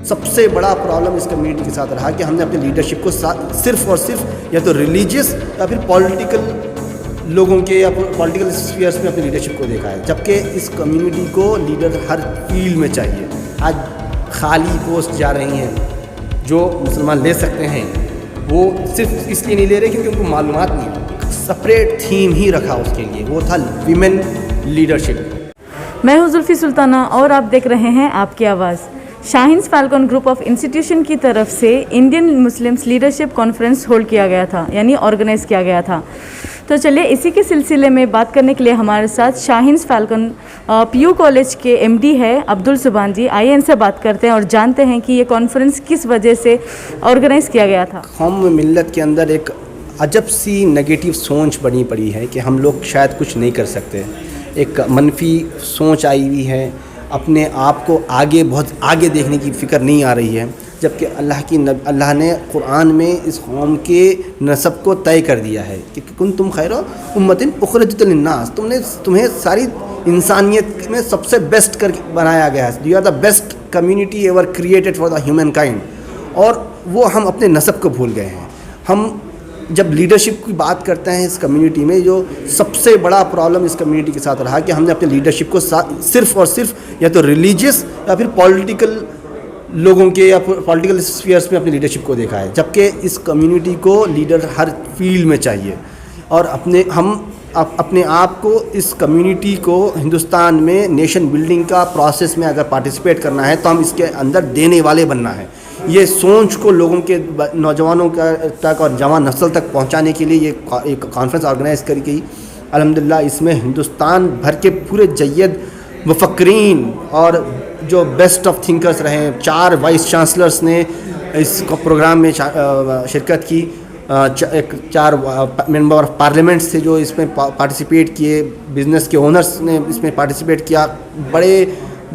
سب سے بڑا پرابلم اس کمیونٹی کے ساتھ رہا کہ ہم نے اپنے لیڈرشپ کو صرف اور صرف یا تو ریلیجیس یا پھر پولیٹیکل لوگوں کے یا پولیٹیکل اسفیئرس میں اپنی لیڈرشپ کو دیکھا ہے، جبکہ اس کمیونٹی کو لیڈر ہر فیلڈ میں چاہیے. آج خالی پوسٹ جا رہی ہیں جو مسلمان لے سکتے ہیں، وہ صرف اس لیے نہیں لے رہے کیونکہ ان کو معلومات نہیں. سپریٹ تھیم ہی رکھا اس کے لیے، وہ تھا ویمن لیڈرشپ. میں ہوں زلفی سلطانہ اور آپ دیکھ رہے ہیں آپ کی آواز. شاہینز فالکن گروپ آف انسٹیٹیوشن کی طرف سے Indian Muslims leadership conference hold کیا گیا تھا، یعنی آرگنائز کیا گیا تھا. تو چلیے اسی کے سلسلے میں بات کرنے کے لیے ہمارے ساتھ شاہینز فالکن پی یو کالج کے ایم ڈی ہے عبدالسبحان جی. آئیے ان سے بات کرتے ہیں اور جانتے ہیں کہ یہ کانفرنس کس وجہ سے آرگنائز کیا گیا تھا. قوم ملت کے اندر ایک عجب سی نگیٹو سوچ بنی پڑی ہے کہ ہم لوگ شاید کچھ نہیں کر سکتے. ایک منفی سوچ آئی ہوئی ہے، اپنے آپ کو بہت آگے دیکھنے کی فکر نہیں آ رہی ہے، جبکہ اللہ نے قرآن میں اس قوم کے نسب کو طے کر دیا ہے کہ کنتم خیر امۃ اخرجت للناس، تمہیں ساری انسانیت میں سب سے بیسٹ کر بنایا گیا ہے. You are the best community ever created for the human kind. اور وہ ہم اپنے نسب کو بھول گئے ہیں. ہم جب لیڈرشپ کی بات کرتے ہیں اس کمیونٹی میں، جو سب سے بڑا پرابلم اس کمیونٹی کے ساتھ رہا کہ ہم نے اپنے لیڈرشپ کو صرف اور صرف یا تو ریلیجیس یا پھر پولیٹیکل لوگوں کے یا پولیٹیکل اسفیئرس میں اپنی لیڈرشپ کو دیکھا ہے، جبکہ اس کمیونٹی کو لیڈر ہر فیلڈ میں چاہیے. اور ہم اپنے آپ کو اس کمیونٹی کو ہندوستان میں نیشن بلڈنگ کا پروسیس میں اگر پارٹیسپیٹ کرنا ہے تو ہم اس کے اندر دینے والے بننا ہے. یہ سوچ کو لوگوں کے نوجوانوں تک اور جوان نسل تک پہنچانے کے لیے یہ ایک کانفرنس آرگنائز کری گئی. الحمدللہ اس میں ہندوستان بھر کے پورے جید مفکرین اور جو بیسٹ آف تھنکرز رہے ہیں، 4 وائس چانسلرز نے اس پروگرام میں شرکت کی. 4 ممبر آف پارلیمنٹس تھے جو اس میں پارٹیسپیٹ کیے. بزنس کے اونرز نے اس میں پارٹیسپیٹ کیا.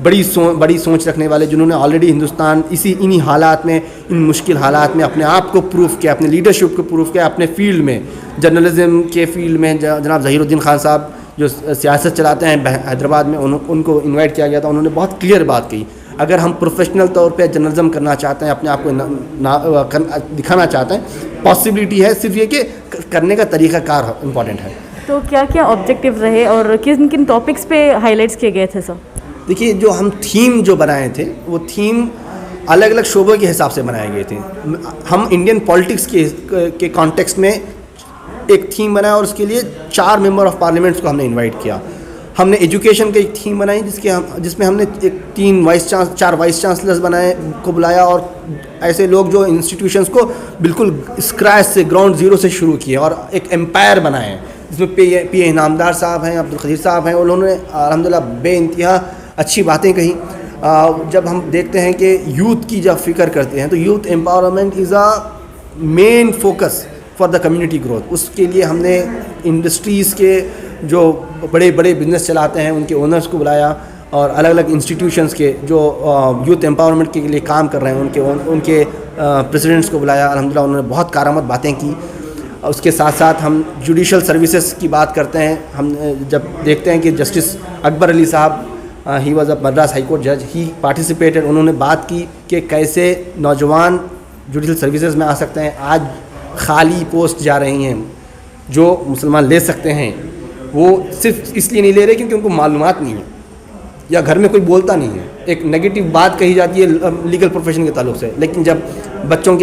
بڑی سوچ رکھنے والے جنہوں نے آلریڈی ہندوستان انہی حالات میں، ان مشکل حالات میں اپنے آپ کو پروف کیا، اپنے لیڈرشپ کو پروف کیا اپنے فیلڈ میں. جرنلزم کے فیلڈ میں جناب ظہیر الدین خان صاحب جو سیاست چلاتے ہیں حیدرآباد میں، ان کو انوائٹ کیا گیا تھا. انہوں نے بہت کلیئر بات کہی، اگر ہم پروفیشنل طور پہ جرنلزم کرنا چاہتے ہیں، اپنے آپ کو دکھانا چاہتے ہیں، پاسبلٹی ہے، صرف یہ کہ کرنے کا طریقہ کار امپورٹنٹ ہے. تو کیا کیا آبجیکٹیو رہے اور کن کن ٹاپکس پہ ہائی لائٹس کیے گئے تھے سر؟ دیکھیے، جو ہم تھیم جو بنائے تھے وہ تھیم الگ الگ شعبوں کے حساب سے بنائے گئے تھے. ہم انڈین پالیٹکس کے کانٹیکسٹ میں ایک تھیم بنایا اور اس کے لیے 4 ممبر آف پارلیمنٹس کو ہم نے انوائٹ کیا. ہم نے ایجوکیشن کا ایک تھیم بنائی جس میں ہم نے 4 وائس چانسلرز کو بلایا اور ایسے لوگ جو انسٹیٹیوشنس کو بالکل اسکریچ سے، گراؤنڈ زیرو سے شروع کیے اور ایک امپائر بنائے، جس میں پی اے انعامدار صاحب ہیں، عبدالقدیر صاحب ہیں. انہوں نے الحمدللہ بے انتہا اچھی باتیں کہیں. جب ہم دیکھتے ہیں کہ یوتھ کی جب فکر کرتے ہیں تو youth empowerment is a main focus for the community growth. اس کے لیے ہم نے انڈسٹریز کے جو بڑے بڑے بزنس چلاتے ہیں ان کے اونرز کو بلایا اور الگ الگ انسٹیٹیوشنس کے جو یوتھ امپاورمنٹ کے لیے کام کر رہے ہیں ان کے پریزیڈنٹس کو بلایا. الحمدللہ انہوں نے بہت کارآمد باتیں کی. اس کے ساتھ ساتھ ہم جوڈیشل سروسز کی بات کرتے ہیں. ہم جب دیکھتے ہیں کہ جسٹس اکبر علی صاحب، he was a Madras high court جج، ہی پارٹیسپیٹڈ. انہوں نے بات کی کہ کیسے نوجوان جوڈیشل سروسز میں آ سکتے ہیں. آج خالی پوسٹ جا رہی ہیں جو مسلمان لے سکتے ہیں، وہ صرف اس لیے نہیں لے رہے کیونکہ ان کو معلومات نہیں ہے یا گھر میں کوئی بولتا نہیں ہے. ایک نگیٹو بات کہی جاتی ہے لیگل پروفیشن کے تعلق سے، لیکن جب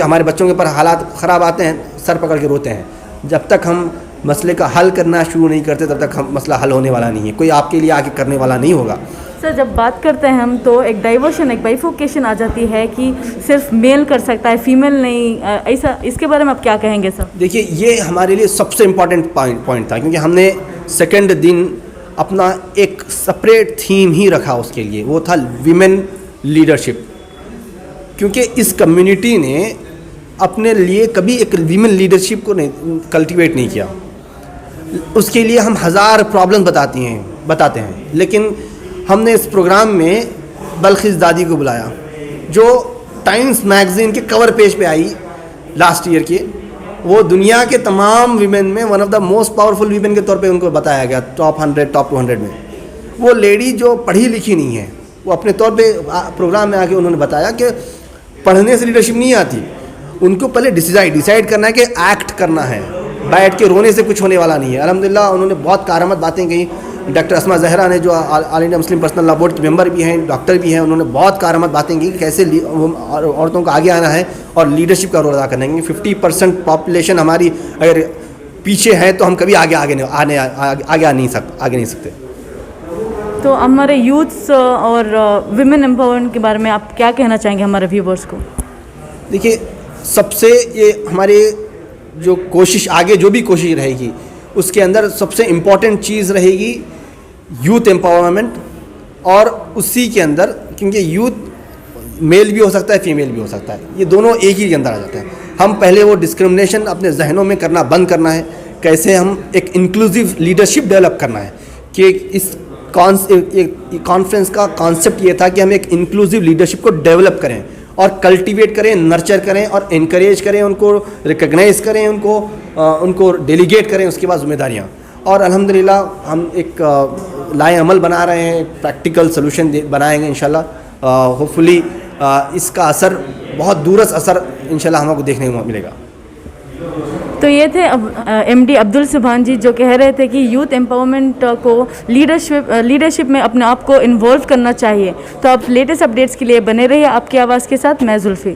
ہمارے بچوں کے اوپر حالات خراب آتے ہیں، سر پکڑ کے روتے ہیں. جب تک ہم مسئلے کا حل کرنا شروع نہیں کرتے تب تک مسئلہ حل ہونے والا نہیں ہے. کوئی آپ کے لیے آگے کرنے والا نہیں ہوگا. سر جب بات کرتے ہیں ہم تو ایک ڈائیورشن، ایک بائیفورکیشن آ جاتی ہے کہ صرف میل کر سکتا ہے، فیمیل نہیں. ایسا اس کے بارے میں آپ کیا کہیں گے سر؟ دیکھیے، یہ ہمارے لیے سب سے امپورٹنٹ پوائنٹ تھا کیونکہ ہم نے سیکنڈ دن اپنا ایک سپریٹ تھیم ہی رکھا اس کے لیے، وہ تھا ویمن لیڈرشپ. کیونکہ اس کمیونٹی نے اپنے لیے کبھی ایک ویمن لیڈرشپ کو کلٹیویٹ نہیں کیا. اس کے لیے ہم 1000 پرابلم بتاتے ہیں، لیکن ہم نے اس پروگرام میں بلخیس دادی کو بلایا جو ٹائمز میگزین کے کور پیج پہ آئی لاسٹ ایئر کی. وہ دنیا کے تمام ویمن میں one of the most powerful women کے طور پہ ان کو بتایا گیا، ٹاپ 100 ٹاپ 200 میں. وہ لیڈی جو پڑھی لکھی نہیں ہے، وہ اپنے طور پہ پروگرام میں آ کے انہوں نے بتایا کہ پڑھنے سے لیڈرشپ نہیں آتی, ان کو پہلے ڈیسائیڈ کرنا ہے کہ ایکٹ کرنا ہے, بیٹھ کے رونے سے کچھ ہونے والا نہیں ہے. الحمدللہ انہوں نے بہت کارآمد باتیں کہیں. ڈاکٹر اسما زہرا نے جو آل انڈیا مسلم پرسنل لا بورڈ کے ممبر بھی ہیں, ڈاکٹر بھی ہیں, انہوں نے بہت کارآمد باتیں کی کہ کیسے عورتوں کو آگے آنا ہے اور لیڈرشپ کا رول ادا کرنا ہے. 50% پاپولیشن ہماری اگر پیچھے ہے تو ہم کبھی آگے نہیں سکتے. تو ہمارے یوتھس اور ویمن امپاورمنٹ کے بارے میں آپ کیا کہنا چاہیں گے ہمارے ویورس کو؟ دیکھیے, سب سے یہ ہمارے جو کوشش آگے جو بھی کوشش رہے گی اس کے اندر سب سے امپورٹنٹ چیز رہے گی یوتھ امپاورمنٹ, اور اسی کے اندر کیونکہ یوتھ میل بھی ہو سکتا ہے فیمیل بھی ہو سکتا ہے, یہ دونوں ایک ہی کے اندر آ جاتے ہیں. ہم پہلے وہ ڈسکرمنیشن اپنے ذہنوں میں کرنا بند کرنا ہے. کیسے ہم ایک انکلوسیو لیڈرشپ ڈیولپ کرنا ہے کہ اس کانفرنس کا کانسیپٹ یہ تھا کہ ہم ایک انکلوسیو لیڈرشپ کو ڈیولپ کریں اور کلٹیویٹ کریں, نرچر کریں اور انکریج کریں, ان کو ریکگنائز کریں, ان کو ڈیلیگیٹ کریں, اس کے بعد ذمہ داریاں. اور الحمدللہ ہم ایک لائے عمل بنا رہے ہیں, پریکٹیکل سلوشن بنائیں گے انشاءاللہ. ہوپ فلی اس کا اثر بہت دورس اثر انشاءاللہ ہم کو دیکھنے کو ملے گا. تو یہ تھے ایم ڈی عبدل سبحان جی, جو کہہ رہے تھے کہ یوتھ امپاورمنٹ کو لیڈرشپ میں اپنے آپ کو انوالو کرنا چاہیے. تو آپ لیٹسٹ اپڈیٹس کے لیے بنے رہیے آپ کی آواز کے ساتھ. میں زلفی.